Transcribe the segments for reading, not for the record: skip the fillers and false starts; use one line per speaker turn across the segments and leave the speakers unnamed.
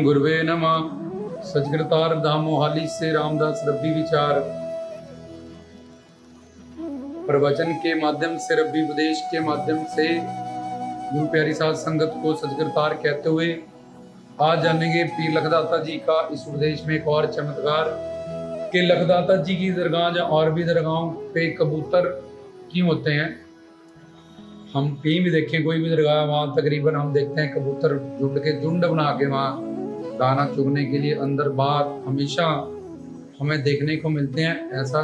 गुरुवे नमः। सचकृतार धाम मोहाली से रामदास रब्बी विचार प्रवचन के माध्यम से, रब्बी उपदेश के माध्यम से गुरु प्यारी साध संगत को सचकृतार कहते हुए आज जानेंगे पीर लखदाता जी का इस उपदेश में एक और चमत्कार कि लखदाता जी की दरगाह या और भी दरगाहों पे कबूतर क्यों होते हैं। हम कहीं भी देखें कोई भी दरगाह, वहाँ तकरीबन हम देखते हैं कबूतर झुंड बना के वहाँ दाना चुगने के लिए अंदर बाहर हमेशा हमें देखने को मिलते हैं। ऐसा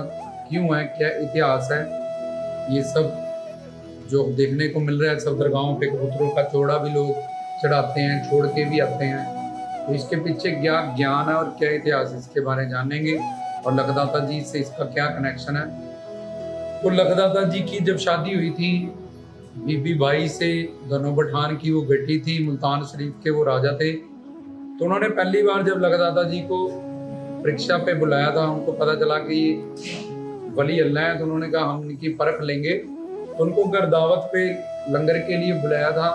क्यों है, क्या इतिहास है, ये सब जो देखने को मिल रहा है। सब दरगाहों पे कबूतरों का जोड़ा भी लोग चढ़ाते हैं, छोड़ के भी आते हैं। तो इसके पीछे क्या ज्ञान है और क्या इतिहास है, इसके बारे में जानेंगे और लखदाता जी से इसका क्या कनेक्शन है। तो लखदाता जी की जब शादी हुई थी बीबी बाई से, दोनों पठान की वो बेटी थी, मुल्तान शरीफ के वो राजा थे। तो उन्होंने पहली बार जब लखदाता जी को परीक्षा पे बुलाया था, उनको पता चला कि ये वली अल्लाह है, तो उन्होंने कहा हम इनकी परख लेंगे। तो उनको घर दावत पे लंगर के लिए बुलाया था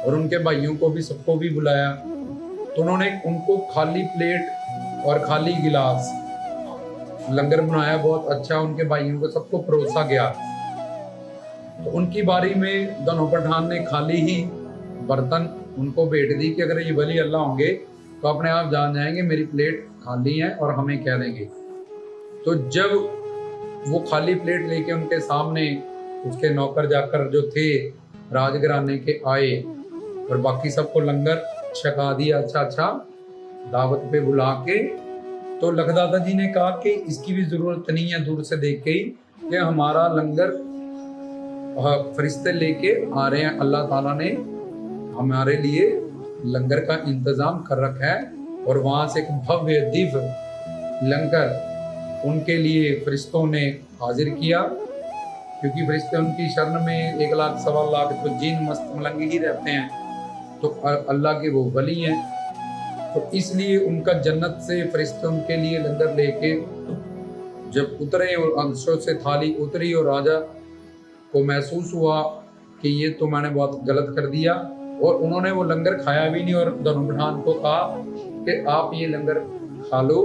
और उनके भाइयों को भी, सबको भी बुलाया। तो उन्होंने उनको खाली प्लेट और खाली गिलास लंगर बनाया, बहुत अच्छा, उनके भाइयों को सबको परोसा गया। तो उनकी बारी में दोनों पठान ने खाली ही बर्तन उनको भेंट दी कि अगर ये वली अल्लाह होंगे तो अपने आप जान जाएंगे मेरी प्लेट खाली है और हमें कह देंगे। तो जब वो खाली प्लेट लेके उनके सामने उसके नौकर जाकर जो थे राजघराने के आए और बाकी सबको लंगर छका दिया अच्छा दावत पे बुला के। तो लखदाता जी ने कहा कि इसकी भी जरूरत नहीं है, दूर से देख के ही कि हमारा लंगर फरिश्ते लेके आ रहे हैं, अल्लाह ताला ने हमारे लिए लंगर का इंतजाम कर रखा है। और वहां से एक भव्य दिव्य लंगर उनके लिए फरिश्तों ने हाजिर किया, क्योंकि फरिश्ते उनकी शरण में 1 लाख सवा लाख तो जिन मस्त मलंग ही रहते हैं, तो अल्लाह के वो वली हैं। तो इसलिए उनका जन्नत से फरिश्ते उनके लिए लंगर लेके जब उतरे और अंशों से थाली उतरी और राजा को महसूस हुआ कि ये तो मैंने बहुत गलत कर दिया, और उन्होंने वो लंगर खाया भी नहीं और दोनों पठान को कहा कि आप ये लंगर खा लो,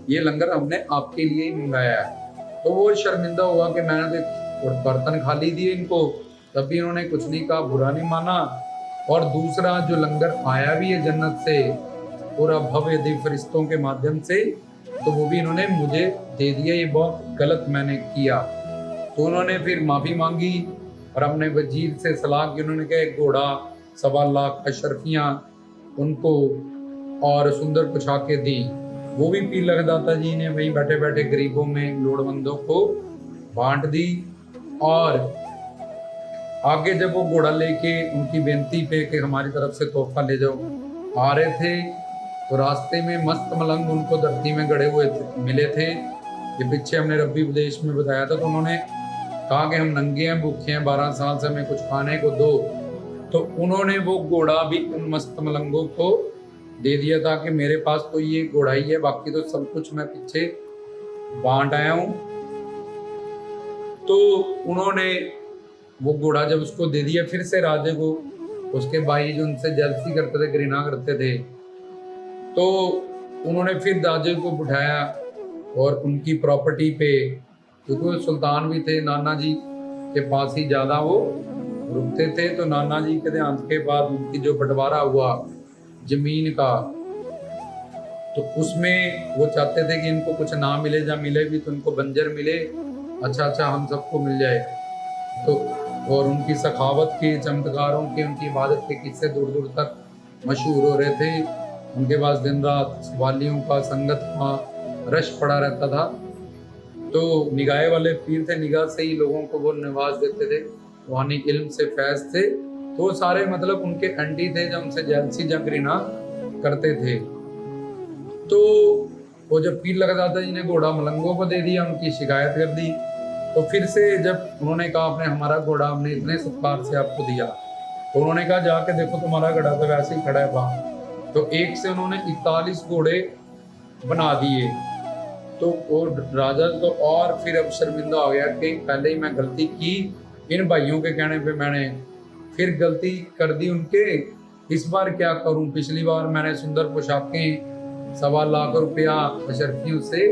ये लंगर हमने आपके लिए ही मंगाया है। तो वो शर्मिंदा हुआ कि मैंने तो बर्तन खाली दिए इनको, तब भी इन्होंने कुछ नहीं कहा, बुरा नहीं माना। और दूसरा जो लंगर आया भी है जन्नत से पूरा भव्य दिव्य फरिश्तों के माध्यम से, तो वो भी इन्होंने मुझे दे दिया, ये बहुत गलत मैंने किया। तो उन्होंने फिर माफ़ी मांगी और अपने वजीर से सलाह की। उन्होंने कहा एक घोड़ा, 1.25 लाख अशरफियाँ उनको और सुंदर पोशाकें दी। वो भी पीर लखदाता जी ने वहीं बैठे बैठे गरीबों में लोड़वंदों को बांट दी। और आगे जब वो घोड़ा लेके उनकी बेनती पे कि हमारी तरफ से तोहफा ले जाओ आ रहे थे, तो रास्ते में मस्त मलंग उनको धरती में गड़े हुए मिले थे। ये पीछे हमने रब्बी उपदेश में बताया था। तो उन्होंने कहा कि हम नंगे हैं, भूखे हैं, 12 साल से हमें कुछ खाने को दो। तो उन्होंने वो घोड़ा भी उन मस्त मलंगों को दे दिया था कि मेरे पास तो ये घोड़ा ही है, बाकी तो सब कुछ मैं पीछे बांट आया हूँ। तो उन्होंने वो घोड़ा जब उसको दे दिया, फिर से राजे को उसके भाई जो उनसे जेलसी करते थे, घृणा करते थे, तो उन्होंने फिर राजे को बिठाया और उनकी प्रॉपर्टी पे, क्योंकि वो सुल्तान भी थे, नाना जी के पास ही ज़्यादा वो रुकते थे। तो नाना जी के देहांत के बाद उनकी जो बंटवारा हुआ जमीन का, तो उसमें वो चाहते थे कि इनको कुछ ना मिले, या मिले भी तो उनको बंजर मिले, अच्छा हम सबको मिल जाए। तो और उनकी सखावत के, चमत्कारों के, उनकी इबादत के किस्से दूर दूर तक मशहूर हो रहे थे। उनके पास दिन रात वालियों का, संगत का रश पड़ा रहता था। तो निगाह वाले पीर थे, निगाह से ही लोगों को वो नवाज देते थे, रूहानी इल्म से फैज थे। तो सारे मतलब उनके एंटी थे, जो उनसे जेलसी या घृणा करते थे। तो वो जब पीर लखदाता जी ने घोड़ा मलंगों को दे दिया, उनकी शिकायत कर दी। तो फिर से जब उन्होंने कहा आपने हमारा घोड़ा हमने इतने सत्कार से आपको दिया, तो उन्होंने कहा जाके देखो तुम्हारा घोड़ा तो वैसे ही खड़ा है वहाँ। तो एक से उन्होंने 41 घोड़े बना दिए। तो वो राजा तो और फिर अब शर्मिंदा हो गया कि पहले ही मैं गलती की, इन भाइयों के कहने पे मैंने फिर गलती कर दी उनके, इस बार क्या करूं, पिछली बार मैंने सुंदर पोशाकें 1.25 लाख रुपया अशरफियों से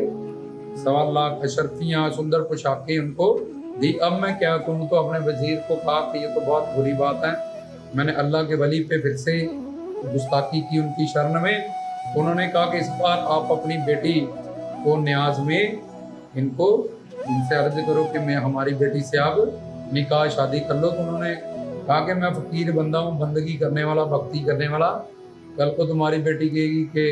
1.25 लाख अशरफियां सुंदर पोशाकें उनको दी। अब मैं क्या करूं, तो अपने वजीर को कहा कि ये तो बहुत बुरी बात है। मैंने अल्लाह के वली पे फिर से गुस्ताखी की उनकी शरण में। उन्होंने कहा कि इस बार आप अपनी बेटी को न्याज में इनसे अर्ज करो कि मैं हमारी बेटी से आप निकाह शादी कर लो। तो उन्होंने कहा कि मैं फकीर बंदा हूँ, बंदगी करने वाला, भक्ति करने वाला। कल को तुम्हारी बेटी कहेगी कि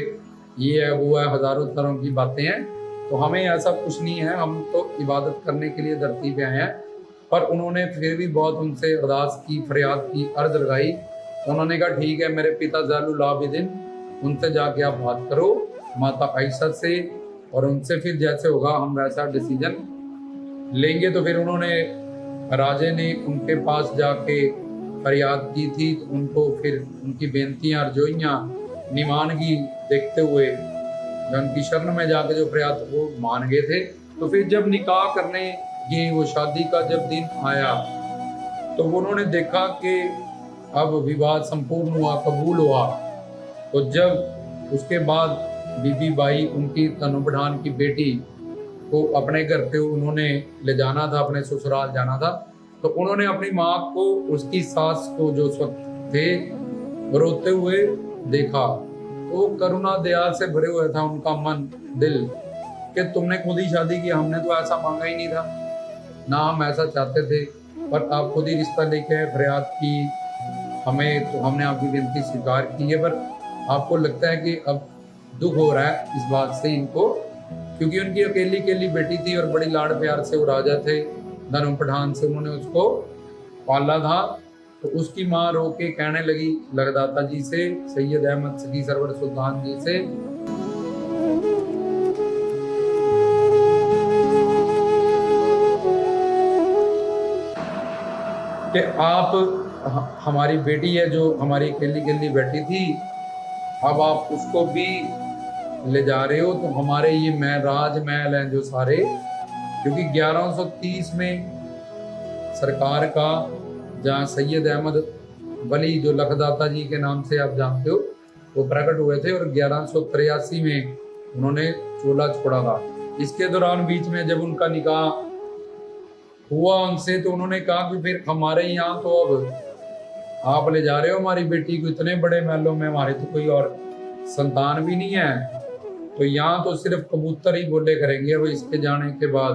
ये है वो है, हजारों तरह की बातें हैं। तो हमें ऐसा कुछ नहीं है, हम तो इबादत करने के लिए धरती पे आए हैं। पर उन्होंने फिर भी बहुत उनसे अरदास की, फरियाद की, अर्ज लगाई। तो उन्होंने कहा ठीक है मेरे पिता ज़ैनुल आबिदीन, उनसे जाके आप बात करो माता आयशा से, और उनसे फिर जैसे होगा हम वैसा डिसीजन लेंगे। तो फिर उन्होंने, राजे ने उनके पास जाके फरियाद की थी। तो उनको फिर उनकी बेनतियाँ अर्जोइयाँ निमानगी देखते हुए जो उनकी शरण में जाके जो फरियाद वो मान गए थे। तो फिर जब निकाह करने ये वो शादी का जब दिन आया, तो उन्होंने देखा कि अब विवाद संपूर्ण हुआ, कबूल हुआ। तो जब उसके बाद बीबी बाई उनकी तनु पठान की बेटी को अपने घर पे उन्होंने ले जाना था, अपने ससुराल जाना था। तो उन्होंने अपनी माँ को, उसकी सास को जो उस वक्त थे, रोते हुए देखा। तो करुणा दया से भरे हुए था उनका मन, दिल, कि तुमने खुद ही शादी की, हमने तो ऐसा मांगा ही नहीं था, ना हम ऐसा चाहते थे, पर आप खुद ही रिश्ता लेके फरियाद की हमें, तो हमने आपकी विनती स्वीकार की है। पर आपको लगता है कि अब दुख हो रहा है इस बात से इनको, क्योंकि उनकी अकेली अकेली बेटी थी और बड़ी लाड़ प्यार से वो राजा थे धर्म पठान से, उन्होंने उसको पाला था। तो उसकी माँ रो के कहने लगी लगदाता जी से, सैयद अहमद सखी सरवर सुल्तान जी से, कि आप हमारी बेटी है जो हमारी अकेली अकेली बेटी थी, अब आप उसको भी ले जा रहे हो। तो हमारे ये राजमहल हैं जो सारे, क्योंकि 1130 में सरकार का, जहाँ सैयद अहमद वली जो लखदाता जी के नाम से आप जानते हो, वो प्रकट हुए थे, और 1183 में उन्होंने चोला छोड़ा था। इसके दौरान बीच में जब उनका निकाह हुआ उनसे, तो उन्होंने कहा कि फिर हमारे यहाँ तो अब आप ले जा रहे हो हमारी बेटी को इतने बड़े महलों में, हमारे तो कोई और संतान भी नहीं है, तो यहाँ तो सिर्फ कबूतर ही बोले करेंगे अब इसके जाने के बाद।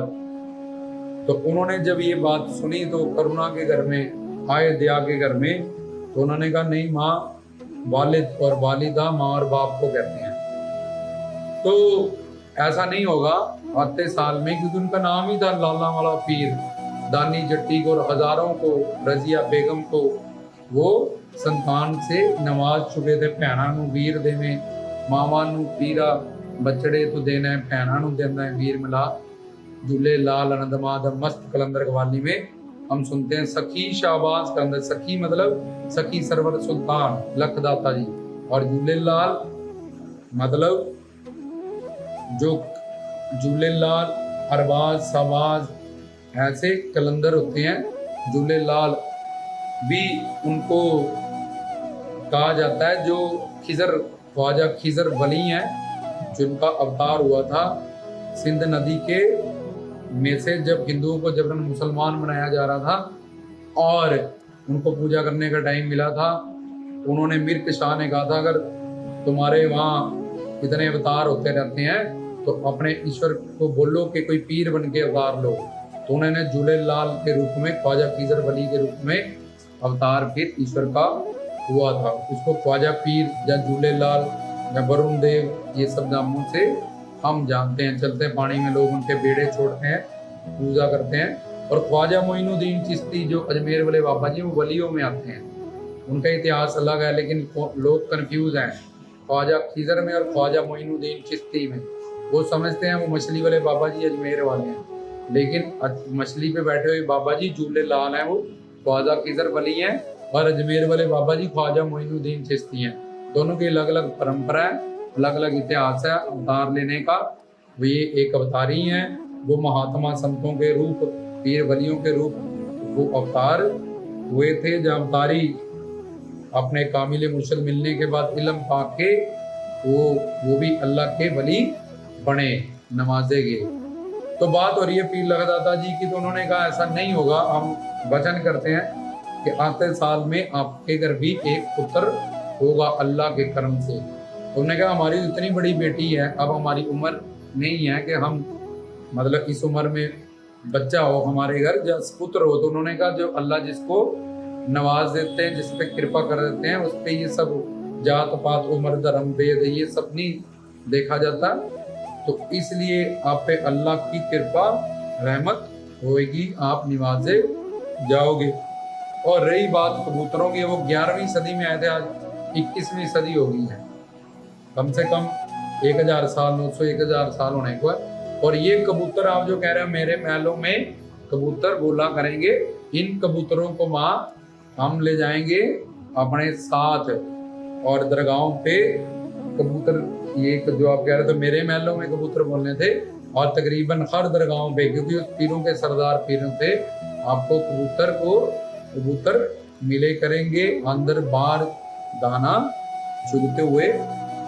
तो उन्होंने जब ये बात सुनी तो करुणा के घर में आए, दया के घर में, तो उन्होंने कहा नहीं माँ, वालिद और वालिदा माँ और बाप को कहते हैं, तो ऐसा नहीं होगा आते साल में, क्योंकि उनका नाम ही था लाला वाला पीर दानी जट्टी को, और हजारों को, रजिया बेगम को वो संतान से नवाज चुके थे। भैणा नू वीर देवे, मावा नू पीरा बचड़े तो देना है, भैणा नू देना है वीर मिला, झूले लाल अनंदमाद मस्त कलंदर कवाली में हम सुनते हैं सखी शाहबाज कलंदर। सखी मतलब सखी सरवर सुल्तान लखदाता जी, और झूले लाल मतलब जो झूले लाल अरबाज साबाज ऐसे कलंदर होते हैं। झूले लाल भी उनको कहा जाता है, जो खिजर ख्वाजा खिजर वली हैं, जिनका अवतार हुआ था सिंध नदी के में से, जब हिंदुओं को जबरन मुसलमान बनाया जा रहा था और उनको पूजा करने का टाइम मिला था, उन्होंने मिर्क शाह ने कहा था अगर तुम्हारे वहाँ इतने अवतार होते रहते हैं तो अपने ईश्वर को बोलो कि कोई पीर बन के अवतार लो। तो उन्होंने झूले लाल के रूप में, ख्वाजा खिजर वली के रूप में अवतार फिर ईश्वर का हुआ था। उसको ख्वाजा पीर या झूले लाल या वरुण देव ये सब नामों से हम जानते हैं। चलते पानी में लोग उनके बेड़े छोड़ते हैं, पूजा करते हैं। और ख्वाजा मोइनुद्दीन चिश्ती जो अजमेर वाले बाबा जी, वो वलियों में आते हैं, उनका इतिहास अलग है, लेकिन लोग कंफ्यूज हैं ख्वाजा खिजर में और ख्वाजा मोइनुद्दीन चिश्ती में। वो समझते हैं वो मछली वाले बाबा जी अजमेर वाले हैं, लेकिन मछली पे बैठे हुए बाबा जी झूले लाल हैं, वो ख्वाजा खिजर वली हैं, और अजमेर वाले बाबा जी ख्वाजा मोइनुद्दीन चिश्ती हैं। दोनों की अलग अलग परंपरा है, अलग अलग इतिहास है अवतार लेने का। वो ये एक अवतारी हैं, वो महात्मा संतों के रूप, पीर वलियों के रूप वो अवतार हुए थे। जब अवतारी अपने कामिल मुर्शद मिलने के बाद इल्म पाके वो भी अल्लाह के वली बने, नवाजेंगे। तो बात हो रही है पीर लखदाता जी की, तो उन्होंने कहा ऐसा नहीं होगा, हम वचन करते हैं कि आते साल में आपके घर भी एक पुत्र होगा अल्लाह के करम से। तो उन्होंने कहा हमारी इतनी बड़ी बेटी है, अब हमारी उम्र नहीं है कि हम मतलब इस उम्र में बच्चा हो हमारे घर, जब पुत्र हो। तो उन्होंने कहा जो अल्लाह जिसको नवाज देते हैं, जिस पे कृपा कर देते हैं, उस पे ये सब जात पात उम्र धर्म वेद ये सब नहीं देखा जाता। तो इसलिए आप पे अल्लाह की कृपा रहमत होएगी, आप निवाजे जाओगे। और रही बात कबूतरों की, वो 11वीं सदी में आए थे, आज 21वीं सदी हो गई है, कम से कम 1000 साल 900-1000 साल होने को है। और ये कबूतर आप जो कह रहे हो मेरे महलों में कबूतर बोला करेंगे, इन कबूतरों को वहाँ हम ले जाएंगे अपने साथ। और दरगाहों पे कबूतर, ये जो आप कह रहे थे मेरे महलों में कबूतर बोलने थे, और तकरीबन हर दरगाहों पे, क्योंकि उस पीरों के सरदार पीरों थे, आपको कबूतर मिले करेंगे अंदर बाहर दाना चुगते हुए।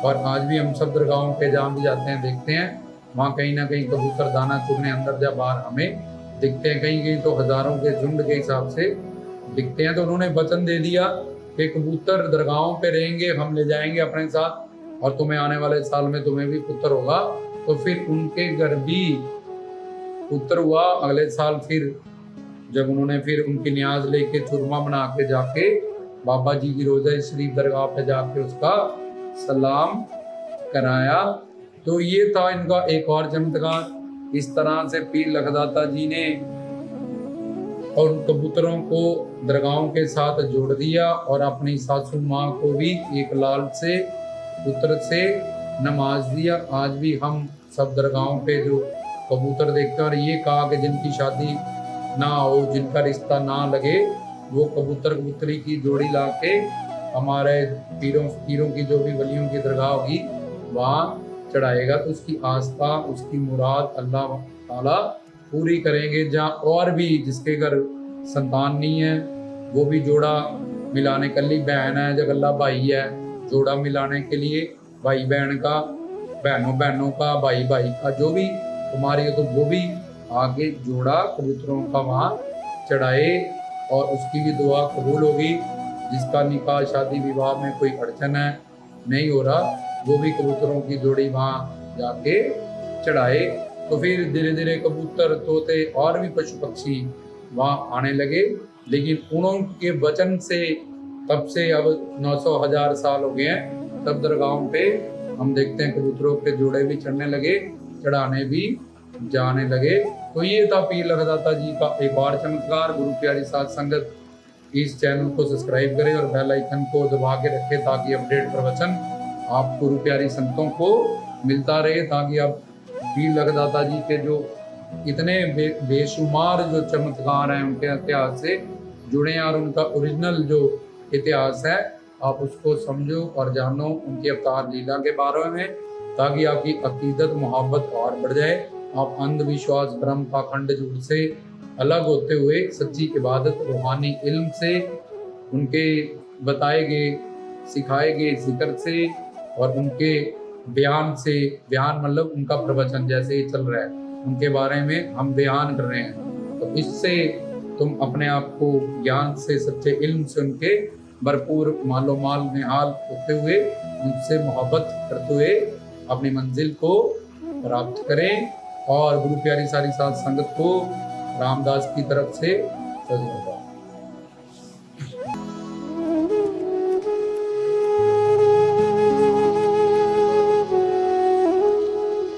और आज भी हम सब दरगाहों पे जहाँ भी जाते हैं देखते हैं, वहाँ कहीं ना कहीं कबूतर दाना चुगने अंदर या बाहर हमें दिखते हैं। कहीं कहीं तो हजारों के झुंड के हिसाब से दिखते हैं। तो उन्होंने वचन दे दिया कि कबूतर दरगाहों पे रहेंगे, हम ले जाएंगे अपने साथ, और तुम्हें आने वाले साल में तुम्हें भी पुत्र होगा। तो फिर उनके घर भी पुत्र हुआ। अगले साल फिर जब उन्होंने फिर उनकी न्याज लेके चूरमा बना के जाके बाबा जी की रोजा शरीफ दरगाह पे जाके उसका सलाम कराया। तो ये था इनका एक और चमत्कार। इस तरह से पीर लखदाता जी ने और कबूतरों को दरगाहों के साथ जोड़ दिया, और अपनी सासू माँ को भी एक लाल से पुत्र से नमाज दिया। आज भी हम सब दरगाहों पे जो कबूतर देखते हैं, और ये कहा कि जिनकी शादी ना हो, जिनका रिश्ता ना लगे, वो कबूतर कबूतरी की जोड़ी ला के हमारे पीरों की जो भी वलियों की दरगाह होगी वहाँ चढ़ाएगा। तो उसकी आस्था, उसकी मुराद अल्लाह ताला पूरी करेंगे। जहाँ और भी जिसके घर संतान नहीं है, वो भी जोड़ा मिलाने, कली बहन है, जगल्ला भाई है, जोड़ा मिलाने के लिए भाई बहन का, बहनों का, भाई का जो भी तुम्हारी है, तो वो भी आगे जोड़ा कबूतरों का वहाँ चढ़ाए, और उसकी भी दुआ कबूल होगी। जिसका निकाह शादी विवाह में कोई अड़चन है, नहीं हो रहा, वो भी कबूतरों की जोड़ी वहाँ जाके चढ़ाए। तो फिर धीरे धीरे कबूतर, तोते और भी पशु पक्षी वहाँ आने लगे। लेकिन उनके वचन से तब से अब 900-1000 साल हो गए हैं, तब दरगाहों पे हम देखते हैं कबूतरों के जोड़े भी चढ़ने लगे, चढ़ाने भी जाने लगे। तो ये था पीर लखदाता जी का एक और चमत्कार। गुरु प्यारी साध संगत, इस चैनल को सब्सक्राइब करें और बेल आइकन को दबा के रखें, ताकि अपडेट प्रवचन आप गुरु प्यारी संतों को मिलता रहे, ताकि आप पीर लखदाता जी के जो इतने बेशुमार जो चमत्कार हैं उनके इतिहास से जुड़े, और उनका ओरिजिनल जो इतिहास है आप उसको समझो और जानो, उनकी अवतार लीला के बारे में, ताकि आपकी अकीदत मोहब्बत और बढ़ जाए। आप अंधविश्वास भ्रम पाखंड झूठ से अलग होते हुए सच्ची इबादत रूहानी इल्म से, उनके बताए गए सिखाए गए जिक्र से और उनके बयान से, बयान मतलब उनका प्रवचन जैसे ही चल रहा है उनके बारे में हम बयान कर रहे हैं, तो इससे तुम अपने आप को ज्ञान से, सच्चे इल्म से, उनके भरपूर मालो माल निहाल होते हुए, उनसे मोहब्बत करते हुए अपनी मंजिल को प्राप्त करें। और गुरु प्यारी सारी साध संगत को रामदास की तरफ से सजदा।